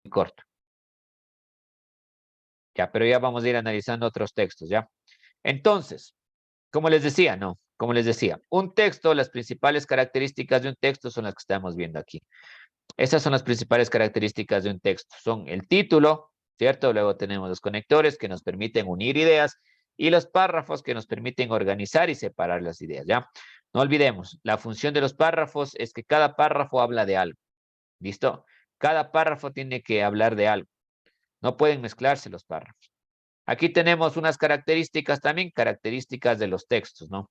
corto. Ya, pero ya vamos a ir analizando otros textos, ¿ya? Entonces, como les decía, no, como les decía, un texto, las principales características de un texto son las que estamos viendo aquí. Esas son las principales características de un texto. Son el título, ¿cierto? Luego tenemos los conectores que nos permiten unir ideas y los párrafos que nos permiten organizar y separar las ideas, ¿ya? No olvidemos, la función de los párrafos es que cada párrafo habla de algo, ¿listo? Cada párrafo tiene que hablar de algo. No pueden mezclarse los párrafos. Aquí tenemos unas características también, características de los textos, ¿no?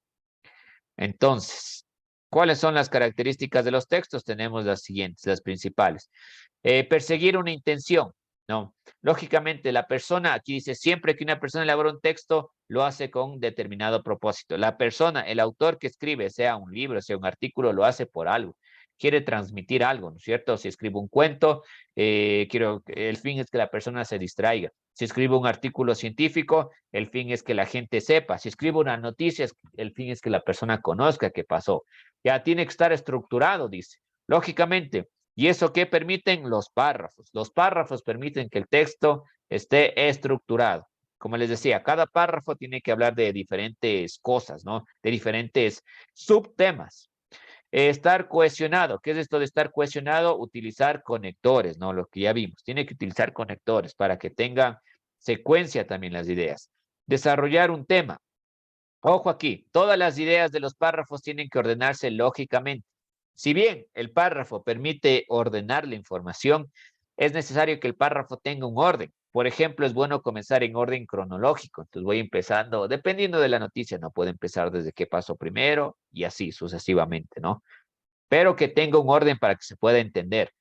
Entonces, ¿cuáles son las características de los textos? Tenemos las siguientes, las principales. Perseguir una intención, ¿no? Lógicamente, la persona, aquí dice, siempre que una persona elabora un texto, lo hace con determinado propósito. La persona, el autor que escribe, sea un libro, sea un artículo, lo hace por algo. Quiere transmitir algo, ¿no es cierto? Si escribo un cuento, el fin es que la persona se distraiga. Si escribo un artículo científico, el fin es que la gente sepa. Si escribo una noticia, el fin es que la persona conozca qué pasó. Ya tiene que estar estructurado, dice. Lógicamente, ¿y eso qué permiten? Los párrafos. Los párrafos permiten que el texto esté estructurado. Como les decía, cada párrafo tiene que hablar de diferentes cosas, ¿no? De diferentes subtemas. Estar cohesionado. ¿Qué es esto de estar cohesionado? Utilizar conectores, ¿no? Lo que ya vimos. Tiene que utilizar conectores para que tenga secuencia también las ideas. Desarrollar un tema. Ojo aquí, todas las ideas de los párrafos tienen que ordenarse lógicamente. Si bien el párrafo permite ordenar la información, es necesario que el párrafo tenga un orden. Por ejemplo, es bueno comenzar en orden cronológico. Entonces voy empezando, dependiendo de la noticia, no puedo empezar desde qué pasó primero y así sucesivamente, ¿no? Pero que tenga un orden para que se pueda entender.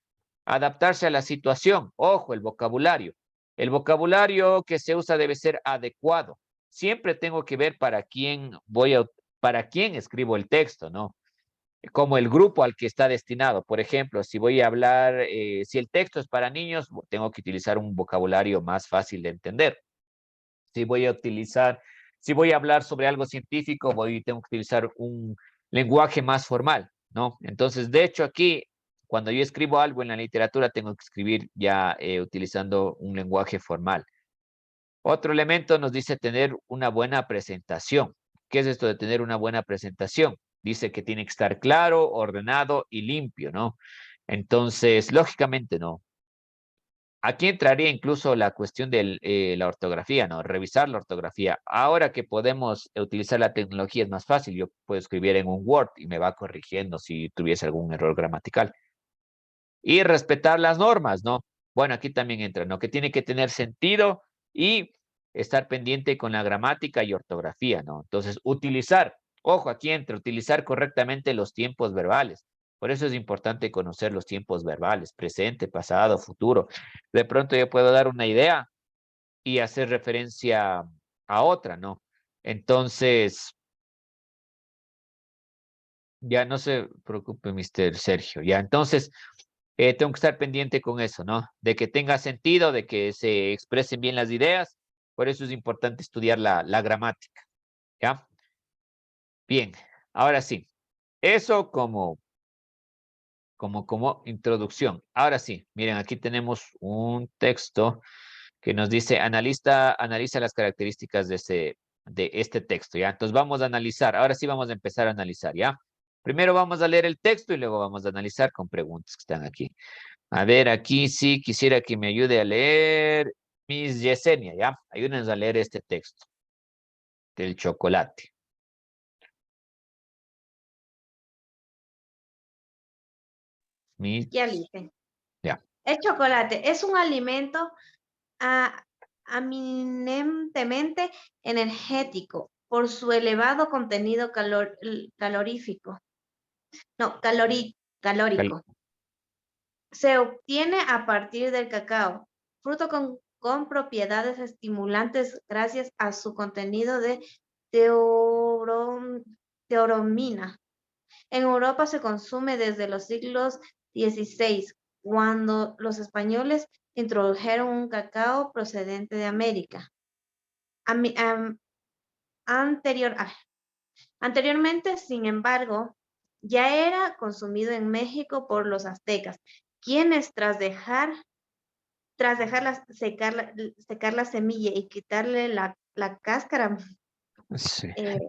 Adaptarse a la situación. Ojo, el vocabulario. El vocabulario que se usa debe ser adecuado. Siempre tengo que ver para quién escribo el texto, ¿no? Como el grupo al que está destinado. Por ejemplo, si voy a hablar, si el texto es para niños, tengo que utilizar un vocabulario más fácil de entender. Si voy a utilizar, si voy a hablar sobre algo científico, tengo que utilizar un lenguaje más formal, ¿no? Entonces, de hecho, aquí, cuando yo escribo algo en la literatura, tengo que escribir ya utilizando un lenguaje formal. Otro elemento nos dice tener una buena presentación. ¿Qué es esto de tener una buena presentación? Dice que tiene que estar claro, ordenado y limpio, ¿no? Entonces, lógicamente, no. Aquí entraría incluso la cuestión de la ortografía, ¿no? Revisar la ortografía. Ahora que podemos utilizar la tecnología es más fácil. Yo puedo escribir en un Word y me va corrigiendo si tuviese algún error gramatical. Y respetar las normas, ¿no? Bueno, aquí también entra, ¿no? Que tiene que tener sentido y estar pendiente con la gramática y ortografía, ¿no? Entonces, ojo, aquí entra, utilizar correctamente los tiempos verbales. Por eso es importante conocer los tiempos verbales, presente, pasado, futuro. De pronto yo puedo dar una idea y hacer referencia a otra, ¿no? Entonces, ya no se preocupe, Mr. Sergio. Ya, entonces, tengo que estar pendiente con eso, ¿no? De que tenga sentido, de que se expresen bien las ideas. Por eso es importante estudiar la gramática, ¿ya? Bien, ahora sí. Eso como introducción. Ahora sí, miren, aquí tenemos un texto que nos dice, analiza las características de este texto, ¿ya? Entonces vamos a analizar. Ahora sí vamos a empezar a analizar, ¿ya? Primero vamos a leer el texto y luego vamos a analizar con preguntas que están aquí. A ver, aquí sí quisiera que me ayude a leer Miss Yesenia, ¿ya? Ayúdenos a leer este texto del chocolate. Miss, Ya dice. ya. El chocolate es un alimento ah, eminentemente energético por su elevado contenido calorífico. No, Cal- calórico. Se obtiene a partir del cacao, fruto con propiedades estimulantes gracias a su contenido de teoromina. En Europa se consume desde los siglos XVI, cuando los españoles introdujeron un cacao procedente de América. Anterior, Anteriormente, sin embargo, ya era consumido en México por los aztecas, quienes tras dejar Tras dejarla secar la semilla y quitarle la cáscara, Sí. eh,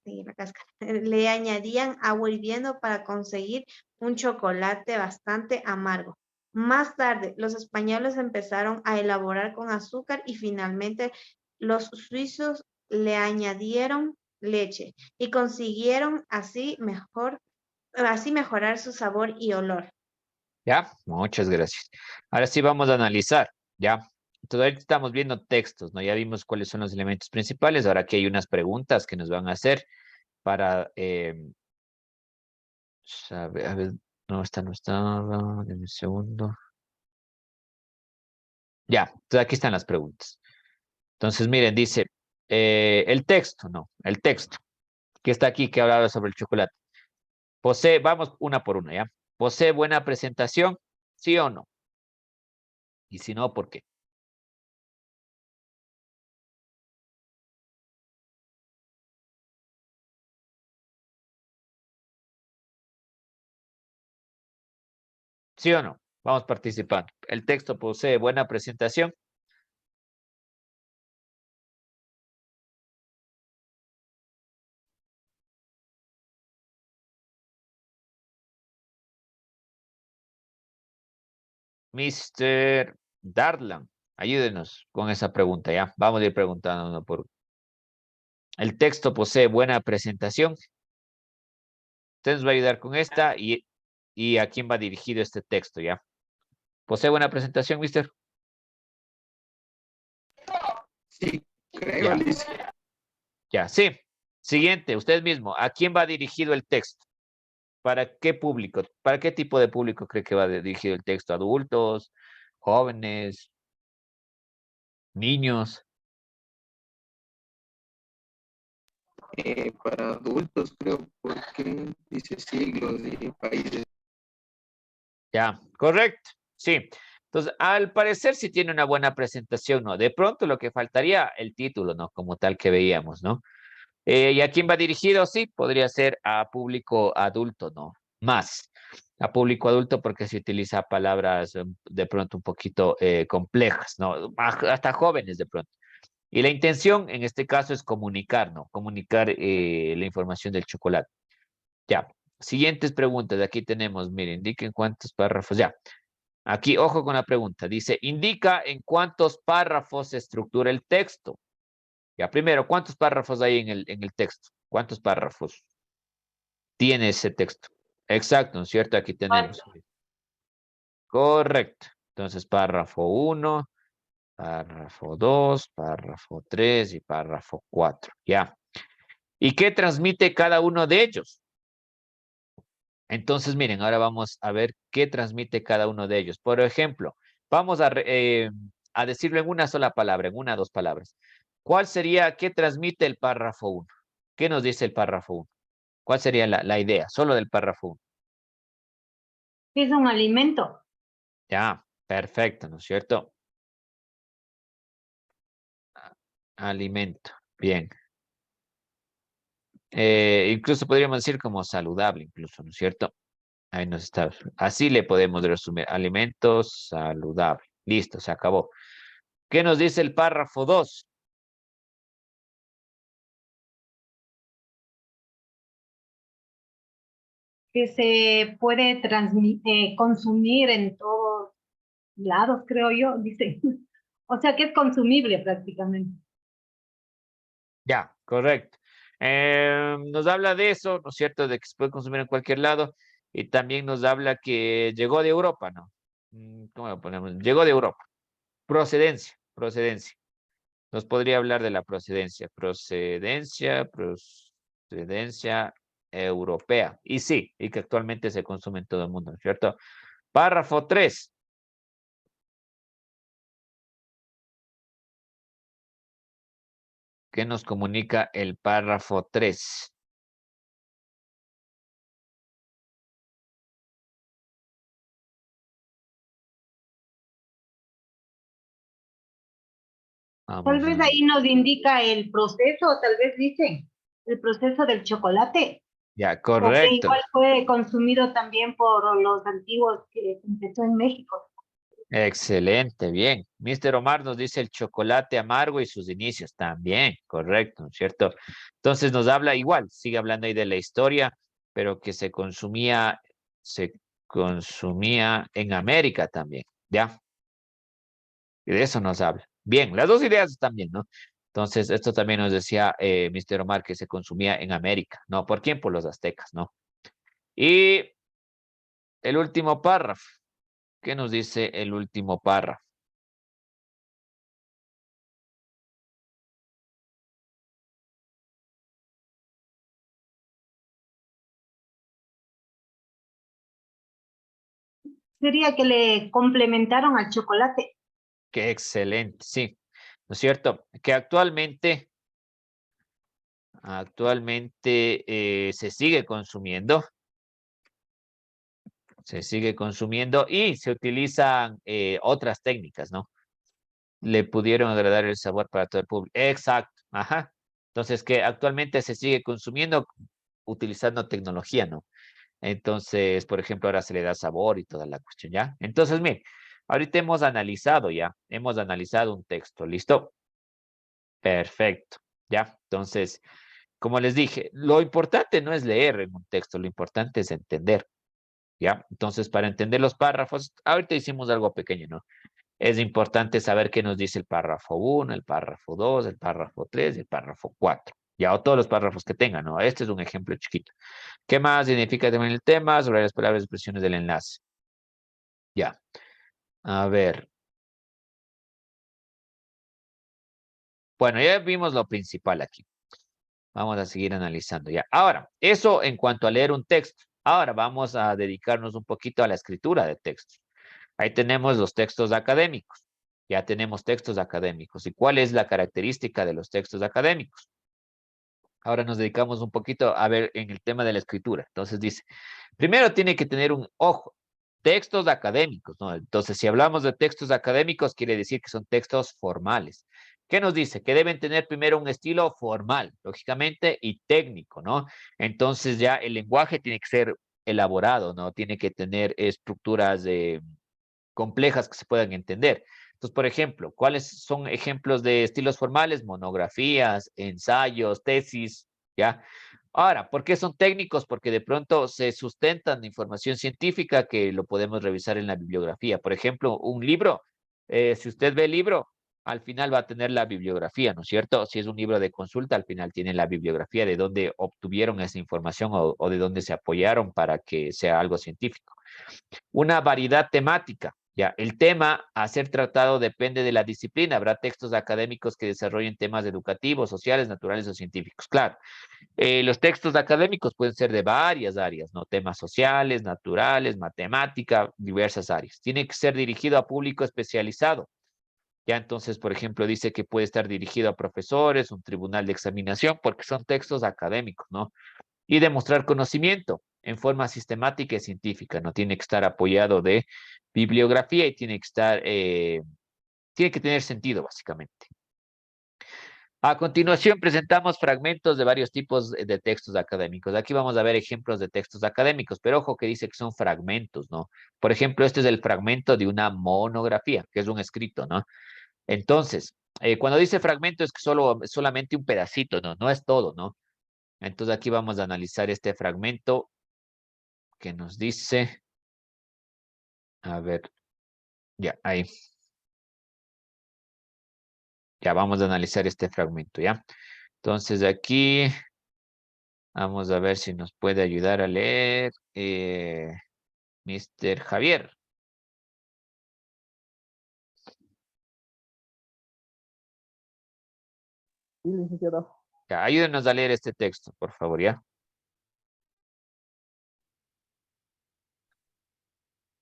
sí, la cáscara, le añadían agua hirviendo para conseguir un chocolate bastante amargo. Más tarde, los españoles empezaron a elaborar con azúcar y finalmente los suizos le añadieron leche y consiguieron así mejorar su sabor y olor. ¿Ya? Muchas gracias. Ahora sí vamos a analizar, ¿ya? Todavía estamos viendo textos, ¿no? Ya vimos cuáles son los elementos principales. Ahora aquí hay unas preguntas que nos van a hacer para a ver, no, esta no estaba, deme un segundo. Ya, entonces aquí están las preguntas. Entonces, miren, dice, el texto, no, el texto, que está aquí, que hablaba sobre el chocolate. Posee, vamos una por una, ¿ya? ¿Posee buena presentación? ¿Sí o no? Y si no, ¿por qué? ¿Sí o no? Vamos participando. ¿El texto posee buena presentación? Mr. Darlan, ayúdenos con esa pregunta, ¿ya? Vamos a ir preguntando uno por uno. ¿El texto posee buena presentación? Usted nos va a ayudar con esta y a quién va dirigido este texto, ¿ya? ¿Posee buena presentación, mister? Sí, creo, Ya, Alicia. ya, sí. Siguiente, usted mismo, ¿a quién va dirigido el texto? ¿Para qué público? ¿Para qué tipo de público cree que va dirigido el texto? ¿Adultos? ¿Jóvenes? ¿Niños? Para adultos, creo, porque dice siglos y países. Ya, correcto. Sí. Entonces, al parecer sí tiene una buena presentación, ¿no? De pronto lo que faltaría, el título, ¿no? Como tal que veíamos, ¿no? ¿Y a quién va dirigido? Sí, podría ser a público adulto, ¿no? Más a público adulto porque se utiliza palabras de pronto un poquito complejas, ¿no? Hasta jóvenes de pronto. Y la intención en este caso es comunicar, ¿no? Comunicar la información del chocolate. Ya. Siguientes preguntas. Aquí tenemos, miren, indiquen cuántos párrafos. Ya. Aquí, ojo con la pregunta. Dice, indica en cuántos párrafos se estructura el texto. Ya, primero, ¿cuántos párrafos hay en el texto? ¿Cuántos párrafos tiene ese texto? Exacto, ¿no es cierto? Aquí tenemos. Correcto. Entonces, párrafo 1, párrafo 2, párrafo 3 y párrafo 4. Ya. ¿Y qué transmite cada uno de ellos? Entonces, miren, ahora vamos a ver qué transmite cada uno de ellos. Por ejemplo, vamos a decirlo en una sola palabra, en una o dos palabras. ¿Cuál sería, qué transmite el párrafo 1? ¿Qué nos dice el párrafo 1? ¿Cuál sería la idea? Solo del párrafo 1. Es un alimento. Ya, perfecto, ¿no es cierto? Alimento, bien. Incluso podríamos decir como saludable, incluso, ¿no es cierto? Ahí nos está. Así le podemos resumir. Alimentos saludable. Listo, se acabó. ¿Qué nos dice el párrafo 2? Que se puede consumir en todos lados, creo yo, dice. O sea que es consumible prácticamente. Ya, correcto. Nos habla de eso, ¿no es cierto? De que se puede consumir en cualquier lado. Y también nos habla que llegó de Europa, ¿no? ¿Cómo lo ponemos? Llegó de Europa. Procedencia, procedencia. Nos podría hablar de la procedencia. Procedencia europea. Y sí, y que actualmente se consume en todo el mundo, ¿no es cierto? Párrafo 3. ¿Qué nos comunica el párrafo 3? Tal Vamos vez a ver. ahí nos indica el proceso, tal vez dice el proceso del chocolate, Ya, o que correcto. igual fue consumido también por los antiguos que empezó en México. Excelente, bien. Mr. Omar nos dice el chocolate amargo y sus inicios. También, correcto, ¿no es cierto? Entonces nos habla igual, sigue hablando ahí de la historia, pero que se consumía en América también, ¿ya? Y de eso nos habla. Bien, las dos ideas están bien, ¿no? Entonces, esto también nos decía Mr. Omar que se consumía en América, ¿no? ¿Por quién? Por los aztecas, ¿no? Y el último párrafo. ¿Qué nos dice el último párrafo? Sería que le complementaron al chocolate. Qué excelente, sí. ¿No es cierto? Que actualmente se sigue consumiendo y se utilizan otras técnicas, ¿no? Le pudieron agradar el sabor para todo el público. Exacto, ajá. Entonces, que actualmente se sigue consumiendo utilizando tecnología, ¿no? Entonces, por ejemplo, ahora se le da sabor y toda la cuestión, ¿ya? Entonces, mire, ahorita hemos analizado un texto, ¿listo? Perfecto, ¿ya? Entonces, como les dije, lo importante no es leer en un texto, lo importante es entender, ¿ya? Entonces, para entender los párrafos, ahorita hicimos algo pequeño, ¿no? Es importante saber qué nos dice el párrafo 1, el párrafo 2, el párrafo 3 y el párrafo 4. Ya, o todos los párrafos que tengan, ¿no? Este es un ejemplo chiquito. ¿Qué más significa también el tema? Sobre las palabras y expresiones del enlace. Ya. A ver. Bueno, ya vimos lo principal aquí. Vamos a seguir analizando ya. Ahora, eso en cuanto a leer un texto. Ahora vamos a dedicarnos un poquito a la escritura de textos. Ahí tenemos los textos académicos. Ya tenemos textos académicos. ¿Y cuál es la característica de los textos académicos? Ahora nos dedicamos un poquito a ver en el tema de la escritura. Entonces dice, primero tiene que tener un ojo, textos académicos, ¿no? Entonces, si hablamos de textos académicos, quiere decir que son textos formales. ¿Qué nos dice? Que deben tener primero un estilo formal, lógicamente, y técnico, ¿no? Entonces ya el lenguaje tiene que ser elaborado, ¿no? Tiene que tener estructuras complejas que se puedan entender. Entonces, por ejemplo, ¿cuáles son ejemplos de estilos formales? Monografías, ensayos, tesis, ¿ya? Ahora, ¿por qué son técnicos? Porque de pronto se sustentan de información científica que lo podemos revisar en la bibliografía. Por ejemplo, un libro, si usted ve el libro, al final va a tener la bibliografía, ¿no es cierto? Si es un libro de consulta, al final tiene la bibliografía de dónde obtuvieron esa información o de dónde se apoyaron para que sea algo científico. Una variedad temática. Ya, el tema a ser tratado depende de la disciplina. Habrá textos académicos que desarrollen temas educativos, sociales, naturales o científicos. Claro, los textos académicos pueden ser de varias áreas, ¿no? Temas sociales, naturales, matemática, diversas áreas. Tiene que ser dirigido a público especializado. Ya entonces, por ejemplo, dice que puede estar dirigido a profesores, un tribunal de examinación, porque son textos académicos, ¿no? Y demostrar conocimiento en forma sistemática y científica, ¿no? Tiene que estar apoyado de bibliografía y tiene que tener sentido, básicamente. A continuación, presentamos fragmentos de varios tipos de textos académicos. Aquí vamos a ver ejemplos de textos académicos, pero ojo que dice que son fragmentos, ¿no? Por ejemplo, este es el fragmento de una monografía, que es un escrito, ¿no? Entonces, cuando dice fragmento es que solamente un pedacito, ¿no? No es todo, ¿no? Entonces aquí vamos a analizar este fragmento que nos dice, a ver, ya, ahí, ya vamos a analizar este fragmento, ¿ya? Entonces aquí vamos a ver si nos puede ayudar a leer Mr. Javier. Sí, licenciado. Ya, ayúdenos a leer este texto, por favor, ¿ya?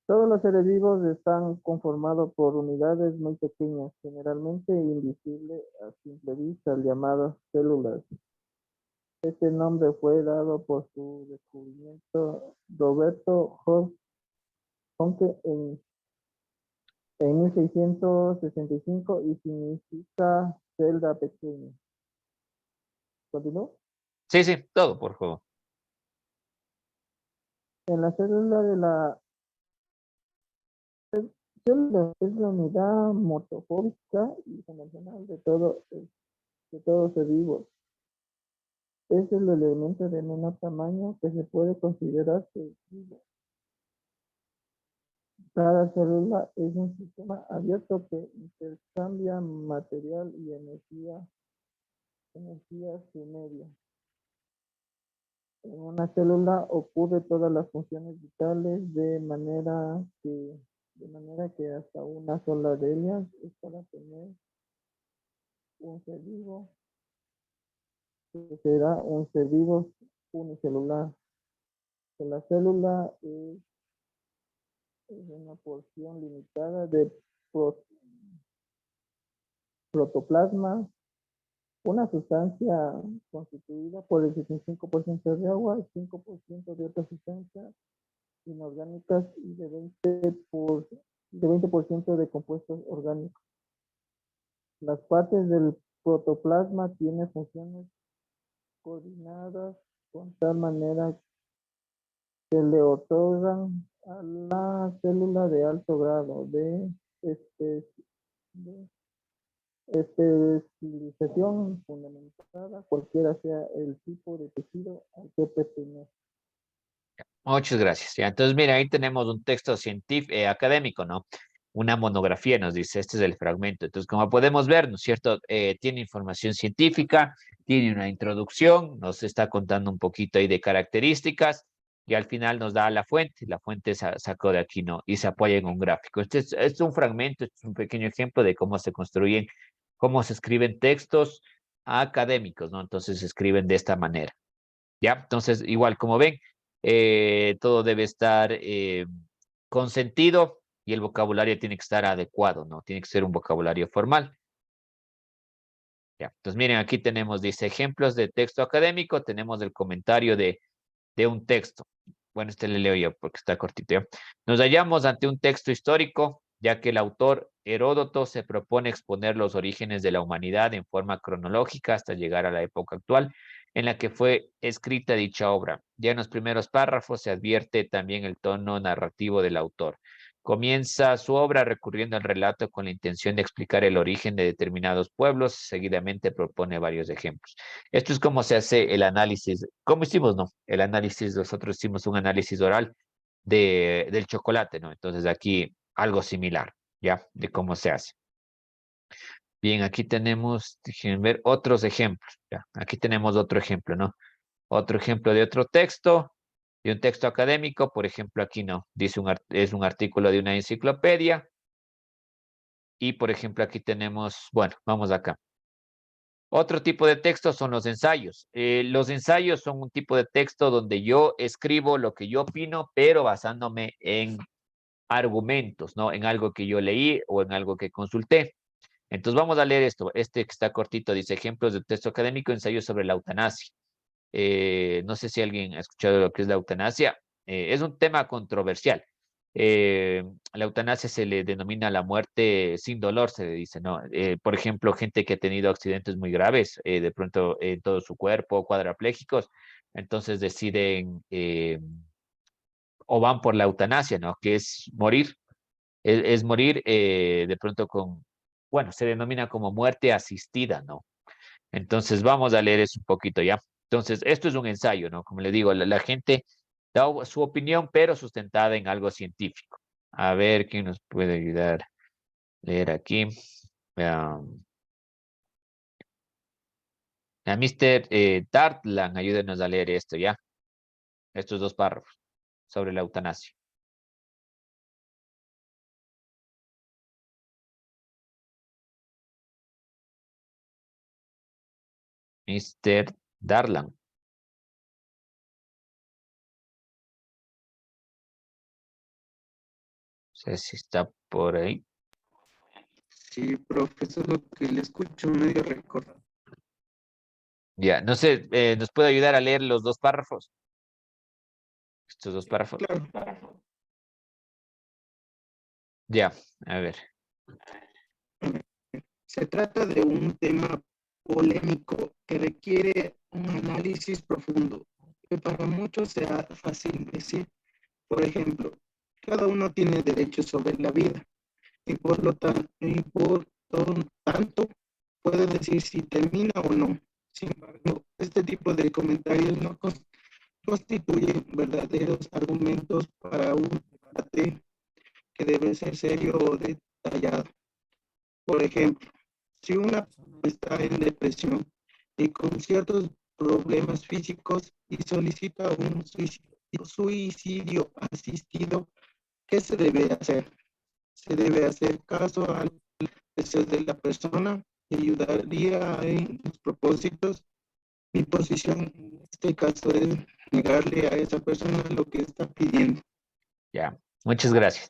Todos los seres vivos están conformados por unidades muy pequeñas, generalmente invisibles a simple vista, llamadas células. Este nombre fue dado por su descubrimiento Roberto Honke en 1665 y significa celda pequeña. ¿Continúo? Sí, sí, todo, por favor. En la célula de la célula es la unidad morfológica y funcional de todo ser vivo. Es el elemento de menor tamaño que se puede considerarse vivo. Cada célula es un sistema abierto que intercambia material y energía sin medio. En una célula ocurre todas las funciones vitales de manera que hasta una sola de ellas es para tener un ser vivo, que será un ser vivo unicelular. Que la célula es una porción limitada de protoplasma, una sustancia constituida por el 75% de agua, 5% de otras sustancias inorgánicas y de 20% de compuestos orgánicos. Las partes del protoplasma tienen funciones coordinadas con tal manera que le otorgan a la célula de alto grado de especialización fundamentada, cualquiera sea el tipo de tejido al que pertenece. Muchas gracias. Ya, entonces, mira, ahí tenemos un texto científico, académico, ¿no? Una monografía nos dice, este es el fragmento. Entonces, como podemos ver, ¿no es cierto? Tiene información científica, tiene una introducción, nos está contando un poquito ahí de características y al final nos da la fuente. La fuente sacó de aquí, ¿no? Y se apoya en un gráfico. Este es un fragmento, este es un pequeño ejemplo de cómo se construyen, cómo se escriben textos académicos, ¿no? Entonces, se escriben de esta manera. ¿Ya? Entonces, igual, como ven, todo debe estar con sentido y el vocabulario tiene que estar adecuado, ¿no? Tiene que ser un vocabulario formal. Ya, entonces miren, aquí tenemos, dice, ejemplos de texto académico, tenemos el comentario de un texto. Bueno, este le leo yo porque está cortito, ¿ya? Nos hallamos ante un texto histórico, ya que el autor Heródoto se propone exponer los orígenes de la humanidad en forma cronológica hasta llegar a la época actual en la que fue escrita dicha obra. Ya en los primeros párrafos se advierte también el tono narrativo del autor. Comienza su obra recurriendo al relato con la intención de explicar el origen de determinados pueblos. Seguidamente propone varios ejemplos. Esto es cómo se hace el análisis. ¿Cómo hicimos, no? El análisis, nosotros hicimos un análisis oral del chocolate, ¿no? Entonces aquí algo similar, ¿ya? De cómo se hace. Bien, aquí tenemos, déjenme ver, otros ejemplos. Ya, aquí tenemos otro ejemplo, ¿no? Otro ejemplo de otro texto, de un texto académico, por ejemplo, aquí no, dice es un artículo de una enciclopedia. Y, por ejemplo, aquí tenemos, bueno, vamos acá. Otro tipo de texto son los ensayos. Los ensayos son un tipo de texto donde yo escribo lo que yo opino, pero basándome en argumentos, ¿no? En algo que yo leí o en algo que consulté. Entonces vamos a leer esto. Este que está cortito dice, ejemplos de texto académico, ensayo sobre la eutanasia. No sé si alguien ha escuchado lo que es la eutanasia. Es un tema controversial. La eutanasia se le denomina la muerte sin dolor, se le dice, ¿no? Por ejemplo, gente que ha tenido accidentes muy graves, de pronto en todo su cuerpo, cuadraplégicos, entonces deciden o van por la eutanasia, ¿no? Que es morir. Es morir de pronto con, bueno, se denomina como muerte asistida, ¿no? Entonces vamos a leer eso un poquito ya. Entonces, esto es un ensayo, ¿no? Como le digo, la gente da su opinión, pero sustentada en algo científico. A ver, ¿quién nos puede ayudar a leer aquí? A Mr. Tartlan, ayúdenos a leer esto, ¿ya? Estos dos párrafos sobre la eutanasia. Mr. Darlan. No sé si está por ahí. Sí, profesor, lo que le escucho medio recortado. Ya, no sé, ¿nos puede ayudar a leer los dos párrafos? Estos dos párrafos. Claro. Ya, a ver. Se trata de un tema polémico que requiere un análisis profundo, que para muchos sea fácil decir. Por ejemplo, cada uno tiene derecho sobre la vida. y por lo tanto puede decir si termina o no. Sin embargo, este tipo de comentarios no constituyen verdaderos argumentos para un debate que debe ser serio o detallado. Por ejemplo, si una persona está en depresión y con ciertos problemas físicos y solicita un suicidio asistido, ¿qué se debe hacer? Se debe hacer caso al deseo de la persona y ayudaría en los propósitos. Mi posición en este caso es negarle a esa persona lo que está pidiendo. Ya, muchas gracias.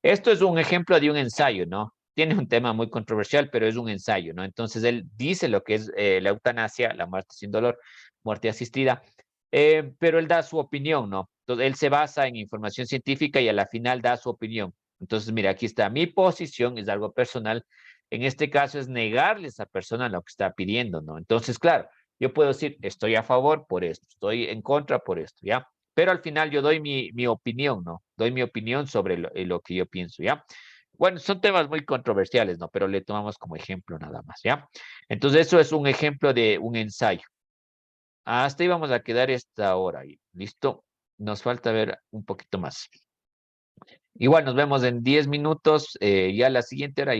Esto es un ejemplo de un ensayo, ¿no? Tiene un tema muy controversial, pero es un ensayo, ¿no? Entonces él dice lo que es la eutanasia, la muerte sin dolor, muerte asistida, pero él da su opinión, ¿no? Entonces él se basa en información científica y a la final da su opinión. Entonces, mira, aquí está mi posición, es algo personal. En este caso es negarle a esa persona lo que está pidiendo, ¿no? Entonces, claro, yo puedo decir, estoy a favor por esto, estoy en contra por esto, ¿ya? Pero al final yo doy mi opinión, ¿no? Doy mi opinión sobre lo que yo pienso, ¿ya? Bueno, son temas muy controversiales, ¿no? Pero le tomamos como ejemplo nada más, ¿ya? Entonces eso es un ejemplo de un ensayo. Hasta ahí vamos a quedar esta hora. ¿Listo? Nos falta ver un poquito más. Igual nos vemos en 10 minutos, ya la siguiente hora.